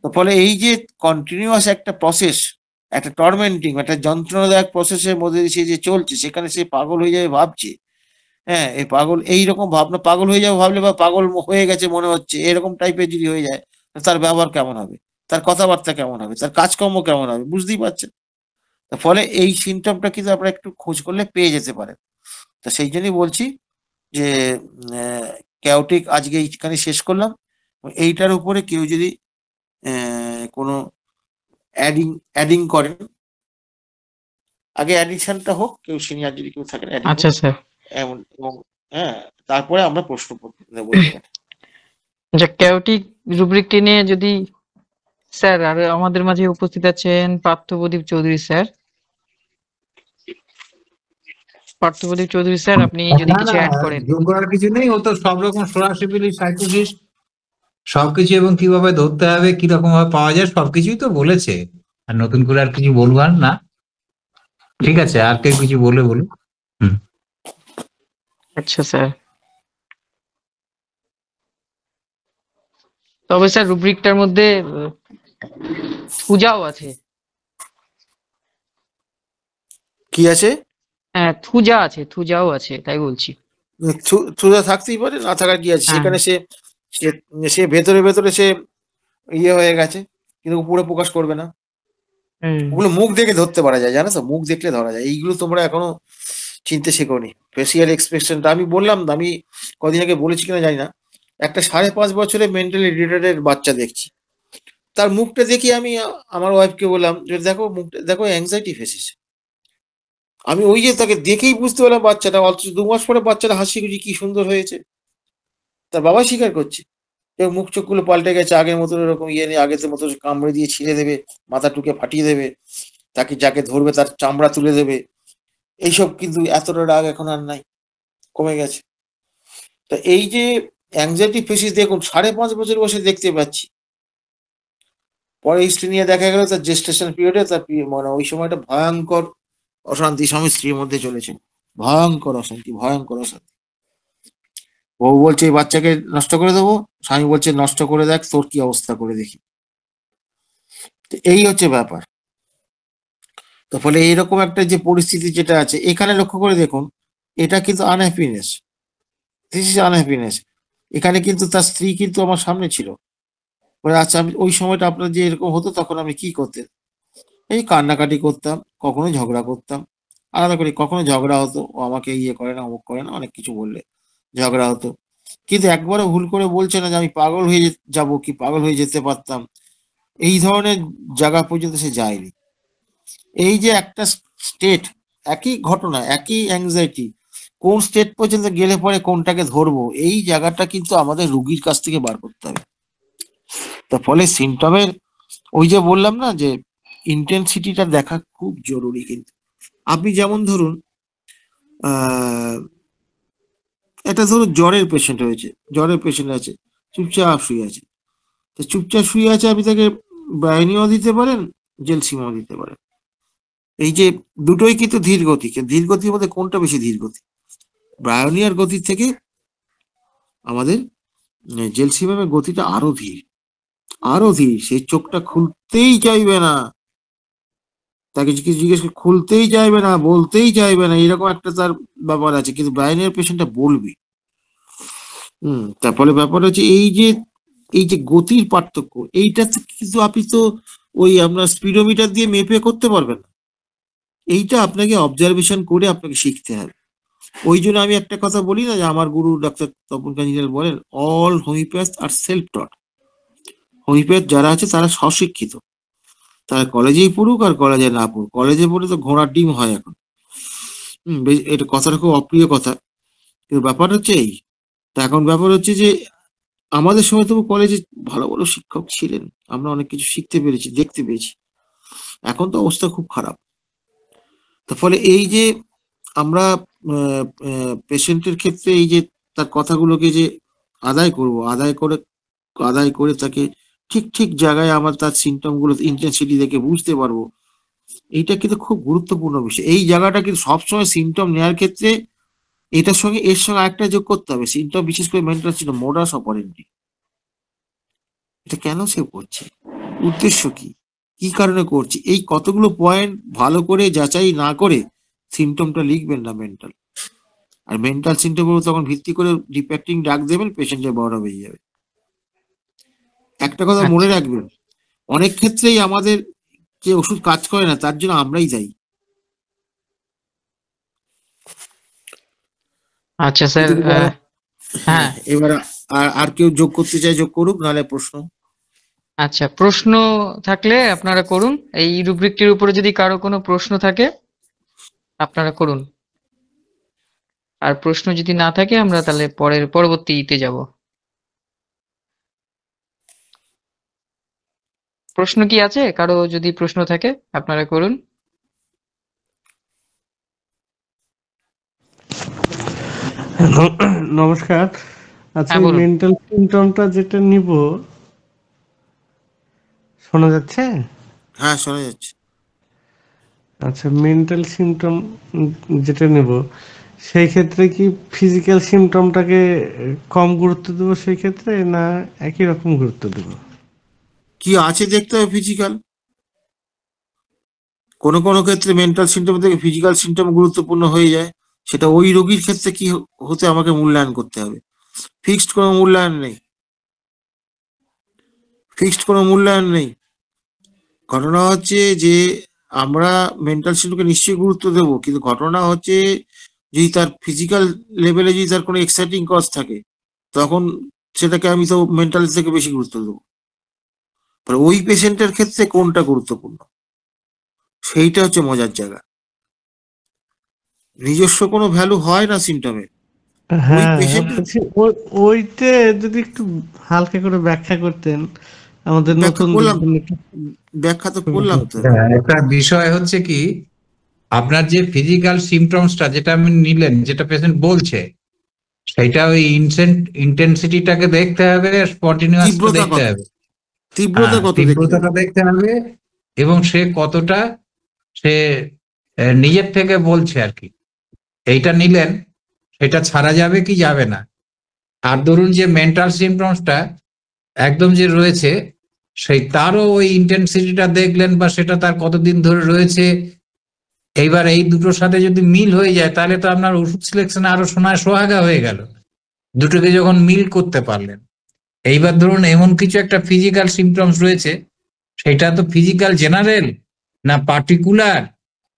তো ফলে এই যে কন্টিনিউয়াস একটা প্রসেস, একটা টর্মেন্টিং, একটা যন্ত্রণাদায়ক প্রসেসের মধ্যে দিয়ে সে যে চলছে, সেখানে সে পাগল হয়ে যাবে ভাবছে। হ্যাঁ, এই পাগল এইরকম ভাবনা, পাগল হয়ে যাবে ভাবলে বা পাগল হয়ে গেছে মনে হচ্ছে, এরকম টাইপের যদি হয়ে যায়, তার ব্যবহার কেমন হবে, তার কথাবার্তা কেমন হবে, তার কাজকর্ম কেমন হবে, বুঝতেই পারছেন। তার ফলে এই সিমটমটা কিন্তু আপনারা একটু খোঁজ করলে পেয়ে যেতে পারেন। তো সেই জন্যই বলছি যে ক্যাওটিক আজকে এইখানে শেষ করলাম। এইটার উপরে কেউ যদি কোনো অ্যাডিং করেন, আগে অ্যাডিকশনটা হোক, কেউ সিনিয়র যদি কেউ থাকেন অ্যাডিং আচ্ছা হোক স্যার। এমন, এবং হ্যাঁ, তারপরে আমরা প্রশ্ন নেবো এখানে। আচ্ছা, ক্যাওটিক রুব্রিকটি নিয়ে যদি স্যার, আর আমাদের মাঝে উপস্থিত আছেন পার্থপ্রদীপ চৌধুরী স্যার। পার্থপ্রদীপ চৌধুরী স্যার, আপনি যদি না কিছু না, অ্যাড করেন। যোগ করার কিছু নেই, ও তো সব রকম সোরাসিবিলি সাইকোসিস সবকিছু, এবং কিভাবে ধরতে হবে, কিরকম ভাবে পাওয়া যায় সবকিছুই তো বলেছে। আর নতুন করে আর কিছু বলবার না। ঠিক আছে, আর কেউ কিছু বলে বলুন। হুম। আচ্ছা স্যার, তবে স্যার রুব্রিকটার মধ্যে থুজাও আছে। কি আছে? হ্যাঁ, থুজা আছে, থুজাও আছে, তাই বলছি। থ্রুটা থাকতেই পারে, না থাকার কি আছে? হ্যাঁ। সেখানে সে সে সে ভেতরে ভেতরে সে ইয়ে হয়ে গেছে, কিন্তু উপরে প্রকাশ করবে না। ওগুলো মুখ দেখে ধরতে পারা যায়, জানো তো, মুখ দেখলে ধরা যায়। এইগুলো তোমরা এখনো চিনতে শেখোনি। ফেসিয়াল এক্সপ্রেশনটা আমি বললাম, আমি কদিন আগে বলেছি কিনা জানি না, একটা 5.5 বছরের মেন্টালি রিটার্ডেড বাচ্চা দেখছি, তার মুখটা দেখি আমি আমার ওয়াইফকে বললাম যে দেখো মুখটা দেখো, অ্যাংজাইটি ফেসেস। আমি ওই যে তাকে দেখেই বুঝতে পারলাম বাচ্চাটা, অথচ 2 মাস পরে বাচ্চাটা হাসি খুশি কি সুন্দর হয়েছে। তার বাবা স্বীকার করছে যে মুখ চোখগুলো পাল্টে গেছে, আগের মতো এরকম ইয়ে নেই, আগের মতো কামড়ে দিয়ে ছিঁড়ে দেবে, মাথা টুকে ফাটিয়ে দেবে, তাকে যাকে ধরবে তার চামড়া তুলে দেবে, এইসব কিন্তু এতটা রাগ এখন আর নাই, কমে গেছে। তা এই যে অ্যাংজাইটি ফেসিস দেখুন 5.5 বছর বয়সে দেখতে পাচ্ছি। পরে হিস্ট্রি নিয়ে দেখা গেল তার জেস্টেশন পিরিয়ডে তার মানে ওই সময়টা ভয়ঙ্কর অশান্তি স্বামী স্ত্রীর মধ্যে চলেছে, ভয়ঙ্কর অশান্তি, ভয়ঙ্কর অশান্তি। বউ বলছে এই বাচ্চাকে নষ্ট করে দেবো, স্বামী বলছে নষ্ট করে দেখ, তোর কি অবস্থা করে দেখি। তো এই হচ্ছে ব্যাপার। তো ফলে এইরকম একটা যে পরিস্থিতি যেটা আছে এখানে লক্ষ্য করে দেখুন, এটা কিন্তু আনহ্যাপিনেস, দিস ইজ আনহ্যাপিনেস। এখানে কিন্তু তার স্ত্রী কিন্তু আমার সামনে ছিল। বলে আচ্ছা, আমি ওই সময়টা আপনার যে এরকম হতো তখন আমি কি করতেন? এই কান্নাকাটি করতাম, কখনো ঝগড়া করতাম, আলাদা করে কখনো ঝগড়া হতো, ও আমাকে ইয়ে করে না, অমুক করে না, অনেক কিছু বললে ঝগড়া হতো। কিন্তু একবারও ভুল করে বলছে না যে আমি পাগল হয়ে যাবো কি পাগল হয়ে যেতে পারতাম, এই ধরনের জায়গা পর্যন্ত সে যায়নি। এই যে একটা স্টেট, একই ঘটনা, একই অ্যাংজাইটি, কোন স্টেট পর্যন্ত গেলে পরে কোনটাকে ধরবো, এই জায়গাটা কিন্তু আমাদের রুগীর কাছ থেকে বার করতে হবে। তার ফলে সিমটমের ওই যে বললাম না যে ইন্টেন্সিটিটা দেখা খুব জরুরি। কিন্তু আপনি যেমন ধরুন একটা ধরুন জ্বরের পেশেন্ট হয়েছে, জ্বরের পেশেন্ট আছে, চুপচাপ শুয়ে আছে, তো চুপচাপ শুয়ে আছে, আপনি তাকে ব্রায়োনিও দিতে পারেন, জেলসিমাও দিতে পারেন। এই যে দুটোই কিন্তু ধীর গতি, ধীর গতির মধ্যে কোনটা বেশি ধীর গতি? ব্রায়োনিয়ার গতির থেকে আমাদের জেলসিমামের গতিটা আরো ধীর, আরো ধীর। সেই চোখটা খুলতেই চাইবে না, তাকে কিছু জিজ্ঞেস খুলতেই চাইবে না, বলতেই চাইবে না, এরকম একটা তার ব্যাপার আছে। কিন্তু ব্রায়োনিয়ার পেশেন্টটা বলবে। তার ফলে ব্যাপার হচ্ছে এই যে গতির পার্থক্য, এইটা কিন্তু আপনি তো ওই আপনার স্পিডোমিটার দিয়ে মেপে করতে পারবেন না। এইটা আপনাকে অবজারভেশন করে আপনাকে শিখতে হবে। ওই জন্য আমি একটা কথা বলি না, যে আমার গুরু ডাক্তার তপন কাঞ্জিলাল বলেন, অল হোমিওপ্যাথ আর সেলফ টট। হোমিওপ্যাথ যারা আছে তারা স্বশিক্ষিত, তারা কলেজেই পড়ুক আর কলেজে না পড়ুক, কলেজে পড়ে তো ঘোড়ার ডিম হয় এখন। এটা কথাটা খুব অপ্রিয় কথা, কিন্তু ব্যাপার হচ্ছে এই। তা এখন ব্যাপার হচ্ছে যে আমাদের সময় তবু কলেজে ভালো ভালো শিক্ষক ছিলেন, আমরা অনেক কিছু শিখতে পেরেছি, দেখতে পেয়েছি। এখন তো অবস্থা খুব খারাপ। তার ফলে এই যে আমরা পেশেন্টের ক্ষেত্রে এই যে তার কথাগুলোকে যে আদায় করব, আদায় করে তাকে ঠিক ঠিক জায়গায় আমার তার সিমটম গুলো ইন্টেন্সিটি দেখে বুঝতে পারবো, এইটা কিন্তু খুব গুরুত্বপূর্ণ বিষয়। এই জায়গাটা কিন্তু সবসময় সিমটম নেওয়ার ক্ষেত্রে এটার সঙ্গে এর সঙ্গে একটা যোগ করতে হবে, সিমটম বিশেষ করে মেন্টাল সিমটম, মোডাস অপারেন্ডি। এটা কেন সে করছে, উদ্দেশ্য কি, কি কারণে করছে, এই কতগুলো পয়েন্ট ভালো করে যাচাই না করে সিমটমটা লিখবেন না মেন্টাল। আর মেন্টাল সিমটম তখন ভিত্তি করে ডিপেক্টিং ডাক দেবেন, পেশেন্টের বড় হয়ে যাবে। একটা কথা মনে আচ্ছা রাখবেন, অনেক ক্ষেত্রেই আমাদের যে ওষুধ কাজ করে না তার জন্য আমরাই দায়ী। আচ্ছা স্যার, এটুকু বলা। হ্যাঁ, হ্যাঁ এবার আর কেউ যোগ করতে চাই যোগ করুক, নাহলে প্রশ্ন। আচ্ছা, প্রশ্ন থাকলে আপনারা করুন। এই রুব্রিকটির উপরে যদি কারো কোনো প্রশ্ন থাকে আপনারা করুন, আর প্রশ্ন যদি না থাকে আমরা তাহলে পরবর্তীতে যাব। প্রশ্ন কি আছে কারো? যদি প্রশ্ন থাকে আপনারা করুন। নমস্কার। আচ্ছা, হ্যাঁ এই বলুন। মেন্টাল সিমটমটা যেটা নিব, শোনা যাচ্ছে? হ্যাঁ, শোনা যাচ্ছে। আচ্ছা, মেন্টাল সিমটম যেটা নেব, সেই ক্ষেত্রে কি ফিজিক্যাল সিমটমটাকে কম গুরুত্ব দেবো সেই ক্ষেত্রে, না একই রকম গুরুত্ব দেবো? কি আছে দেখতে হবে ফিজিক্যাল। কোনো কোনো ক্ষেত্রে মেন্টাল সিমটম থেকে ফিজিক্যাল সিমটম গুরুত্বপূর্ণ হয়ে যায়, সেটা ওই রোগীর ক্ষেত্রে কি হতে আমাকে মূল্যায়ন করতে হবে। ফিক্সড কোনো মূল্যায়ন নেই, ফিক্সড কোনো মূল্যায়ন নেই। ঘটনা হচ্ছে যে আমরা মেন্টাল সিমটমকে নিশ্চয়ই গুরুত্ব দেবো, কিন্তু ঘটনা হচ্ছে যদি তার ফিজিক্যাল লেভেলে যদি তার কোনো এক্সাইটিং কজ থাকে, তখন সেটাকে আমি তো মেন্টাল থেকে বেশি গুরুত্ব দেবো। ওই পেশেন্টের ক্ষেত্রে কোনটা গুরুত্বপূর্ণ, সেইটা হচ্ছে মজার জায়গা। নিজস্ব কোনো ভ্যালু হয় না সিমটমের, ওই হ্যাঁ, পেশেন্টের। বলছি ওইতে যদি একটু হালকা করে ব্যাখ্যা করতেন আমাদের ব্যাখ্যা নতুনদের করলাম, জন্য একটু। ব্যাখ্যা তো হুম, করলাম হুম। তো। একটা বিষয় হচ্ছে কি, আপনার যে ফিজিক্যাল সিমটমসটা যেটা আপনি নিলেন, যেটা পেশেন্ট বলছে, সেটা ওই ইন্টেন্সিটিটাকে দেখতে হবে, স্পন্টিনিউয়াসটা তীব্রতা দেখতে কত, হবে। তীব্রতা কত দেখতে হবে। তীব্রতাটা দেখতে হবে, এবং সে কতটা সে নিজের থেকে বলছে আর কি। এইটা নিলেন, সেটা ছাড়া যাবে কি যাবে না। আর ধরুন যে মেন্টাল সিমটমসটা একদম যে রয়েছে, সেই তারও ওই ইন্টেন্সিটিটা দেখলেন, বা সেটা তার কতদিন ধরে রয়েছে। এইবার এই দুটোর সাথে যদি মিল হয়ে যায়, তাহলে তো আপনার ওষুধ সিলেকশন আরো সোহাগা হয়ে গেল, দুটোকে যখন মিল করতে পারলেন। এইবার ধরুন এমন কিছু একটা ফিজিক্যাল সিমটমস রয়েছে, সেটা তো ফিজিক্যাল জেনারেল না পার্টিকুলার,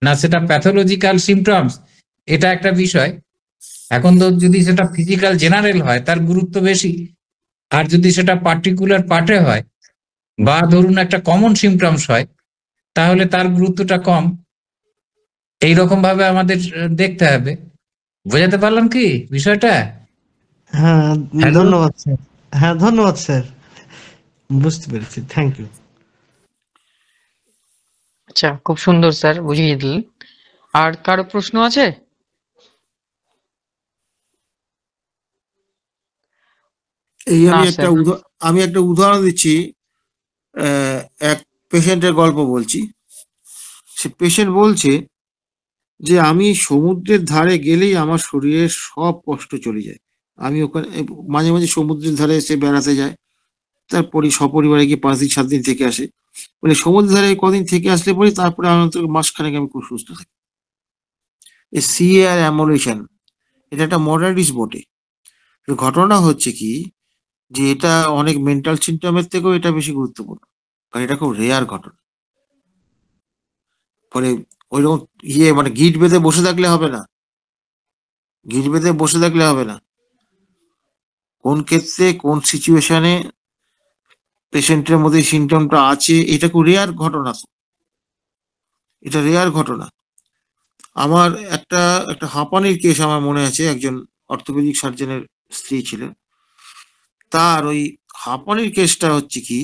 না সেটা প্যাথোলজিক্যাল সিমটমস, এটা একটা বিষয়। এখন তো যদি সেটা ফিজিক্যাল জেনারেল হয় তার গুরুত্ব বেশি, আর যদি সেটা পার্টিকুলার পার্টে হয়, বা ধরুন একটা কমন সিমটমস হয়, তাহলে তার গুরুত্বটা কম। এইরকম ভাবে আমাদের দেখতে হবে। বোঝাতে পারলাম কি বিষয়টা? হ্যাঁ, হ্যালো। ধন্যবাদ স্যার। হ্যাঁ, ধন্যবাদ স্যার, বুঝতে পেরেছি, থ্যাংক ইউ। আচ্ছা, খুব সুন্দর স্যার, বুঝিয়ে দিলেন। আর কারো প্রশ্ন আছে? এই না স্যার। আমি একটা উদাহরণ দিচ্ছি। আহ, এক পেশেন্টের গল্প বলছি। সে পেশেন্ট বলছে যে আমি সমুদ্রের ধারে গেলেই আমার শরীরের সব কষ্ট চলে যায়। আমি ওখানে মাঝে মাঝে সমুদ্রের ধারে এসে বেড়াতে যায়, তারপরে সপরিবারে গিয়ে 5 দিন 7 দিন থেকে আসে। মানে সমুদ্রের ধারে কদিন থেকে আসলে পরে তারপরে অন্তত মাসখানেক আমি খুব সুস্থ থাকি। এই সি আর অ্যামোলেশন, এটা একটা মডার্নিস বটে। তো ঘটনা হচ্ছে কি, যে এটা অনেক মেন্টাল সিমটমের থেকেও এটা বেশি গুরুত্বপূর্ণ, কারণ এটা খুব রেয়ার ঘটনা। ফলে ওইরকম মানে গিট বেঁধে বসে থাকলে হবে না, গিট বেঁধে বসে থাকলে হবে না। কোন ক্ষেত্রে কোন সিচুয়েশনে পেশেন্টের মধ্যে সিমটমটা আছে, এটা খুব রেয়ার ঘটনা তো, এটা রেয়ার ঘটনা। আমার একটা একটা হাঁপানির কেস আমার মনে আছে, একজন অর্থোপেডিক সার্জনের স্ত্রী ছিলেন। তার ওই হাঁপানির কেসটা হচ্ছে কি,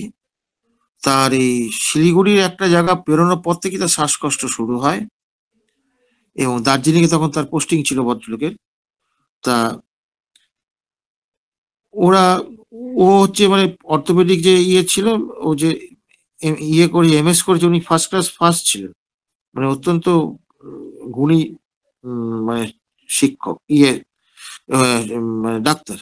তার এই শিলিগুড়ির একটা জায়গা পেরোনোর পর থেকে তার শ্বাসকষ্ট শুরু হয়, এবং দার্জিলিং এ তখন তার পোস্টিং ছিল ভদ্রলোকের। তা ওরা, ও হচ্ছে মানে অর্থোপেডিক যে ইয়ে ছিল, ও যে ইয়ে করে এমএস করেছে, উনি ফার্স্ট ক্লাস ফার্স্ট ছিলেন, মানে অত্যন্ত গুণী মানে শিক্ষক, মানে ডাক্তার।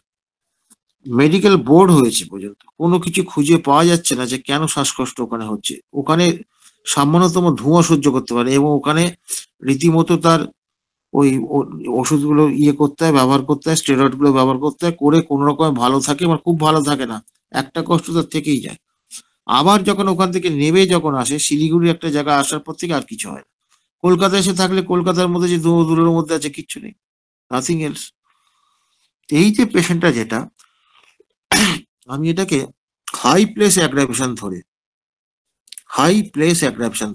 মেডিকেল বোর্ড হয়েছে পর্যন্ত, কোনো কিছু খুঁজে পাওয়া যাচ্ছে না যে কেন শ্বাসকষ্ট ওখানে হচ্ছে। ওখানে সামান্যতম ধোঁয়া সহ্য করতে পারে, এবং ওখানে রীতিমতো তার ওই ওষুধগুলো ইয়ে করতে হয়, ব্যবহার করতে হয়, স্টেরয়েড গুলো ব্যবহার করতে হয়, করে কোনো রকম ভালো থাকে, মানে খুব ভালো থাকে না, একটা কষ্ট তার থেকেই যায়। আবার যখন ওখান থেকে নেমে যখন আসে শিলিগুড়ি একটা জায়গা আসার পর থেকে আর কিছু হয় না। কলকাতায় এসে থাকলে কলকাতার মধ্যে যে দূরের মধ্যে আছে, কিচ্ছু নেই, নাথিং এলস। এই যে পেশেন্টটা যেটা, আমি এটাকে হাই প্লেস অ্যাগ্রাভেশন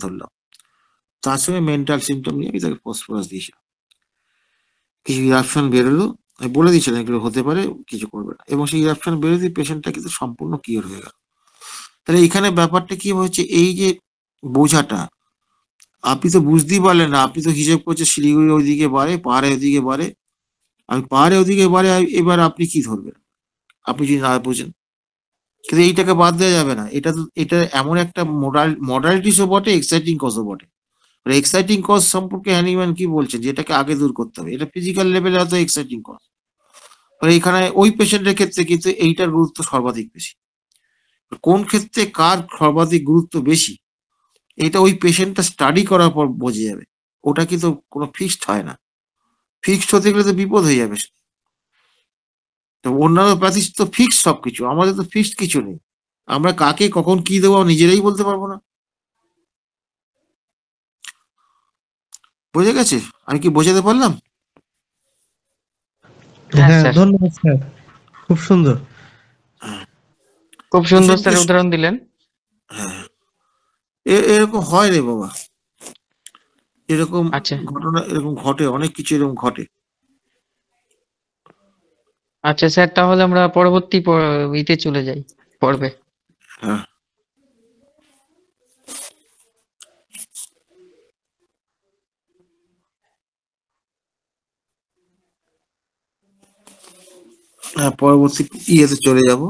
ধরলাম, তার সঙ্গে মেন্টাল সিমটম নিয়ে আমি তাকে ফসফরাস দিয়েছিলাম। কিছু ইরাপশন বেরোলো, আমি বলে দিয়েছিলাম এগুলো হতে পারে, কিছু করবে না, এবং সেই ইরাপশন বেরোতে পেশেন্টটা কিন্তু সম্পূর্ণ কিওর হয়ে গেল। তাহলে এখানে ব্যাপারটা কি হয়েছে, এই যে বোঝাটা আপনি তো বুঝতেই পারলেন না, আপনি তো হিসেব করছে শিলিগুড়ি ওইদিকে বাড়ে, পাহাড়ে ওইদিকে বাড়ে, আমি পাহাড়ে ওইদিকে বাড়ে, এবার আপনি কি ধরবেন আপনি যদি না বুঝেন? কিন্তু এইটাকে বাদ দেওয়া যাবে না, এটা এমন একটা মডালিটিসও বটে, এক্সাইটিং কজও বটে। এক্সাইটিং কজ সম্পর্কে হ্যানিম্যান কি বলছেন, যে এটাকে আগে দূর করতে হবে, এটা ফিজিক্যাল লেভেলে হয়তো এক্সাইটিং কজ, এখানে ওই পেশেন্টের ক্ষেত্রে কিন্তু এইটার গুরুত্ব সর্বাধিক বেশি। কোন ক্ষেত্রে কার সর্বাধিক গুরুত্ব বেশি, এটা ওই পেশেন্টটা স্টাডি করার পর বোঝা যাবে। ওটা কিন্তু কোনো ফিক্সড হয় না, ফিক্সড হতে গেলে তো বিপদ হয়ে যাবে। তো অন্যান্য প্যাথিস তো ফিক্সড সবকিছু, আমাদের তো ফিক্সড কিছু নেই, আমরা কাকে কখন কি দেবো নিজেরাই বলতে পারবো না। বোঝা গেছে? আমি কি বোঝাতে পারলাম? হ্যাঁ হ্যাঁ, স্যার, ধন্যবাদ স্যার, খুব সুন্দর। খুব সুন্দর পেশেন্টকে, স্যার উদাহরণ দিলেন। হ্যাঁ, এরকম হয় রে বাবা, এরকম আচ্ছা ঘটনা এরকম ঘটে, অনেক কিছু এরকম ঘটে। আচ্ছা স্যার, তাহলে আমরা পরবর্তী ইতে চলে যাই, পর্বে। হ্যাঁ, হ্যাঁ, পরবর্তী ইয়েতে চলে যাব।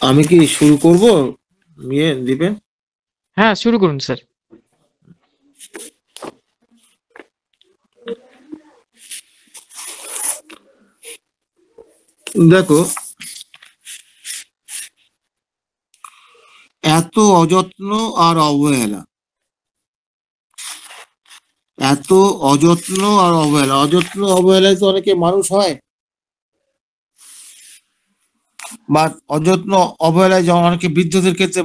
আমি কি শুরু করব, ইয়ে দিবেন? হ্যাঁ, শুরু করুন স্যার। দেখো, এত অযত্ন আর অবহেলা, এত অযত্ন আর অবহেলা, অযত্ন অবহেলায় তো অনেকে মানুষ হয়, বা অযত্ন অবহেলায় যেমন অনেকে বৃদ্ধদের ক্ষেত্রে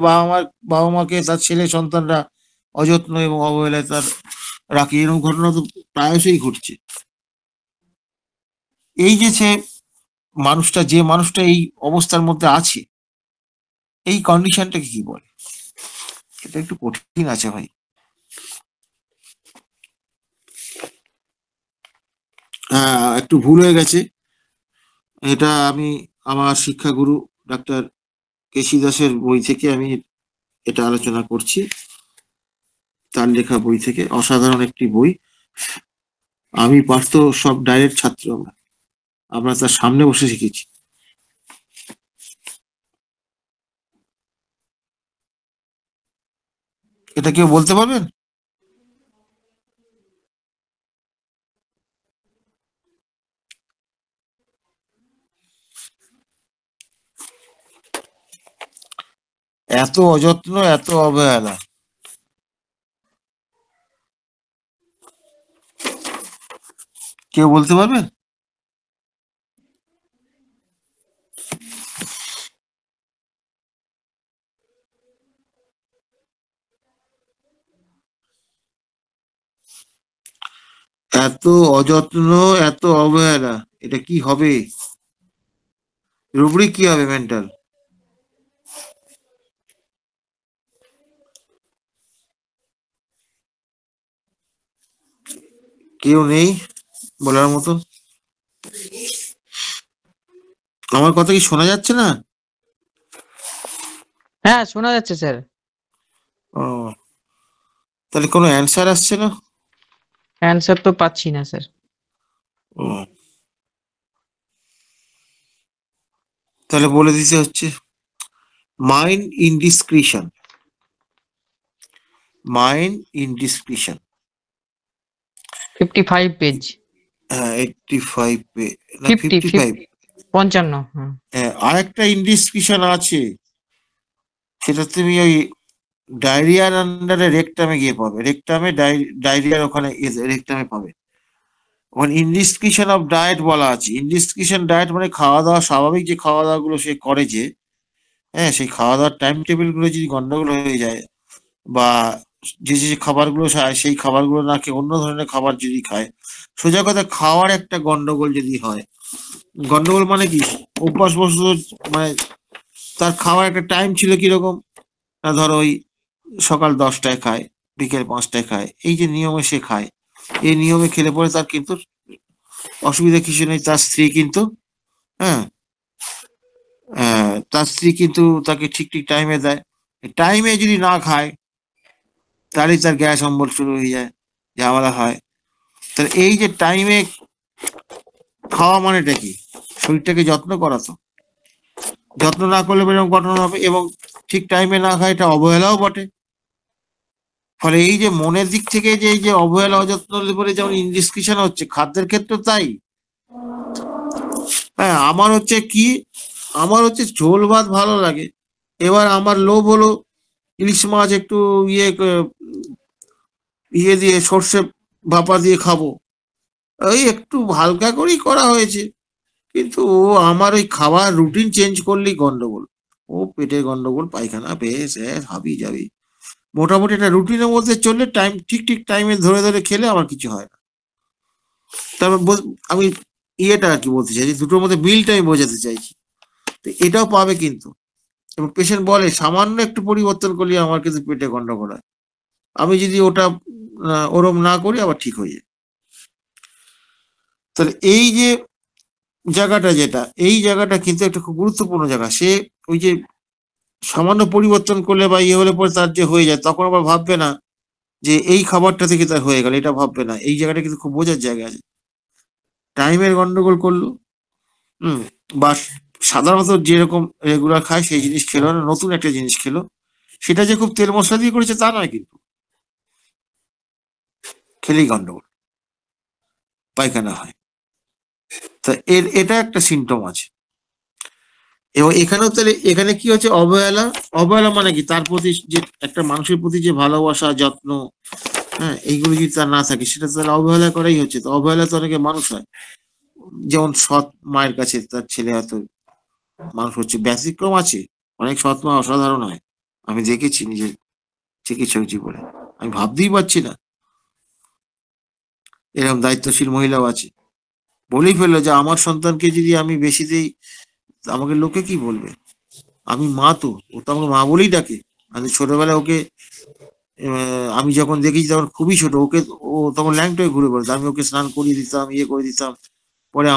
বাবা মাকে তার ছেলে সন্তানরা অযত্ন এবং অবহেলায় তার রাখে, এরকম ঘটনা তো প্রায়শই ঘটছে। এই যে যে মানুষটা এই অবস্থার মধ্যে আছে, এই কন্ডিশনটাকে কি বলে? এটা একটু কঠিন আছে ভাই। হ্যাঁ, একটু ভুল হয়ে গেছে। এটা আমি আমার শিক্ষাগুরু ডাক্তার কেশি দাসের বই থেকে আমি এটা আলোচনা করছি, তার লেখা বই থেকে, অসাধারণ একটি বই। আমি পার্থ সব ডাইরেক্ট ছাত্র, আমরা তার সামনে বসে শিখেছি। এটা কেউ বলতে পারবেন? এত অযত্ন, এত অবহেলা, কেউ বলতে পারবেন? এত অযত্ন, এত অবহেলা, এটা কি হবে? রুব্রিক কি হবে মেন্টাল? কেউ নেই বলার মতন? আমার কথা কি শোনা যাচ্ছে না? হ্যাঁ, শোনা যাচ্ছে স্যার। ও, তাহলে কোনো অ্যান্সার আসছে না? অ্যান্সার তো পাচ্ছি না স্যার। ও, তাহলে বলে দিতে হচ্ছে mind indiscretion. Mind indiscretion 55 page. হ্যাঁ 85 না 50 55। 55। হ্যাঁ। হ্যাঁ, আরেকটা ইনডিসক্রিশন আছে, সেটা তুমি ওই ডায়রিয়ার আন্ডারে রেকটামে গিয়ে পাবে। রেকটামে ডায়রিয়ার ওখানে রেকটামে পাবে। ওখানে ইনডিসক্রিশন অফ ডায়েট বলা আছে। ইনডিসক্রিশন ডায়েট মানে খাওয়া দাওয়া, স্বাভাবিক যে খাওয়া দাওয়া গুলো সে করে যে, হ্যাঁ, সেই খাওয়া দাওয়ার টাইম টেবিল গুলো যদি গন্ডগোল হয়ে যায়, বা যে যে খাবারগুলো খায় সেই খাবারগুলো না খেয়ে অন্য ধরনের খাবার যদি খায়, সোজা কথা খাওয়ার একটা গন্ডগোল যদি হয়, গন্ডগোল মানে কি, অভ্যাসবশত মানে তার খাওয়ার একটা টাইম ছিল কিরকম না, ধরো ওই সকাল 10টায় খায়, বিকেল 5টায় খায়, এই যে নিয়মে সে খায়, এই নিয়মে খেলে পরে তার কিন্তু অসুবিধা কিছু নেই। তার স্ত্রী কিন্তু, হ্যাঁ, তার স্ত্রী কিন্তু তাকে ঠিক ঠিক টাইমে দেয়। টাইমে যদি না খায় তাহলেই তার গ্যাস অম্বল শুরু হয়ে যায়, ঝামেলা হয়। তাহলে এই যে টাইমে খাওয়া মানেটা কি, শরীরটাকে যত্ন করা। তো যত্ন না করলে এরকম ঘটনা হবে, এবং ঠিক টাইমে না খায় এটা অবহেলাও বটে। ফলে এই যে মনের দিক থেকে যে এই যে অবহেলা অযত্ন বলে যেমন ইনডিসক্রিশন হচ্ছে, খাদ্যের ক্ষেত্রে তাই। হ্যাঁ, আমার হচ্ছে কি, আমার হচ্ছে ঝোল ভাত ভালো লাগে, এবার আমার লোভ হলো ইলিশ মাছ একটু ইয়ে দিয়ে সর্ষে ভাপা দিয়ে খাবো, ওই একটু হালকা করেই করা হয়েছে, কিন্তু ও আমার ওই খাবার রুটিন চেঞ্জ করলেই গন্ডগোল। ও পেটের গন্ডগোল, পায়খানা, বেশ হাবি যাবি। মোটামুটি একটা রুটিনের মধ্যে চললে, টাইম ঠিক ঠিক টাইমে ধরে ধরে খেলে আমার কিছু হয় না। তারপর আমি ইয়েটা আর কি বলতে চাইছি, দুটোর মধ্যে মিলটা আমি বোঝাতে চাইছি। তো এটাও পাবে কিন্তু, এবং পেশেন্ট বলে সামান্য একটু পরিবর্তন করলে আমার কিন্তু পেটে গন্ডগোল হয়, আমি যদি ওটা ওরম না করি আবার ঠিক হয়ে যায়। তাহলে এই যে জায়গাটা, যেটা এই জায়গাটা কিন্তু একটা খুব গুরুত্বপূর্ণ জায়গা। সে ওই যে সামান্য পরিবর্তন করলে বা ইয়ে হলে পরে তার যে হয়ে যায়, তখন আবার ভাববে না যে এই খাবারটা থেকে তার হয়ে গেল, এটা ভাববে না। এই জায়গাটা কিন্তু খুব বোঝার জায়গা আছে। টাইমের গন্ডগোল করলো, বা সাধারণত যেরকম রেগুলার খায় সেই জিনিস খেলো না, নতুন একটা জিনিস খেলো, সেটা যে খুব তেল মশলা দিয়ে করেছে তা নয়, কিন্তু খেলেই গন্ডগোল, পায়খানা হয়। তা এটা একটা সিমটম আছে। এবং এখানেও তাহলে এখানে কি হচ্ছে, অবহেলা। অবহেলা মানে কি, তার প্রতি যে একটা মানুষের প্রতি যে ভালোবাসা, যত্ন, হ্যাঁ, এইগুলো যদি তার না থাকে, সেটা তাহলে অবহেলা করাই হচ্ছে। তো অবহেলা তো অনেকে মানুষ হয়, যেমন সৎ মায়ের কাছে তার ছেলে হয়তো মানুষ হচ্ছে, ব্যতিক্রম আছে, অনেক সৎ মা অসাধারণ হয়, আমি দেখেছি নিজের চিকিৎসক জীবনে, আমি ভাবতেই পারছি না। এরকম দায়িত্বশীল মহিলাও আছে, বলেই ফেললো যে আমার সন্তানকে যদি আমি বেশি দিই, আমাকে লোকে কি বলবে, আমি মা, তো ও তো আমাকে মা বলেই ডাকে। আমি ছোটবেলায় ওকে আমি যখন দেখেছি তখন খুবই ছোট, ওকে ও তখন ল্যাংটোয় ঘুরে বেড়াতো, আমি ওকে স্নান করিয়ে দিতাম, ইয়ে করে দিতাম, পরে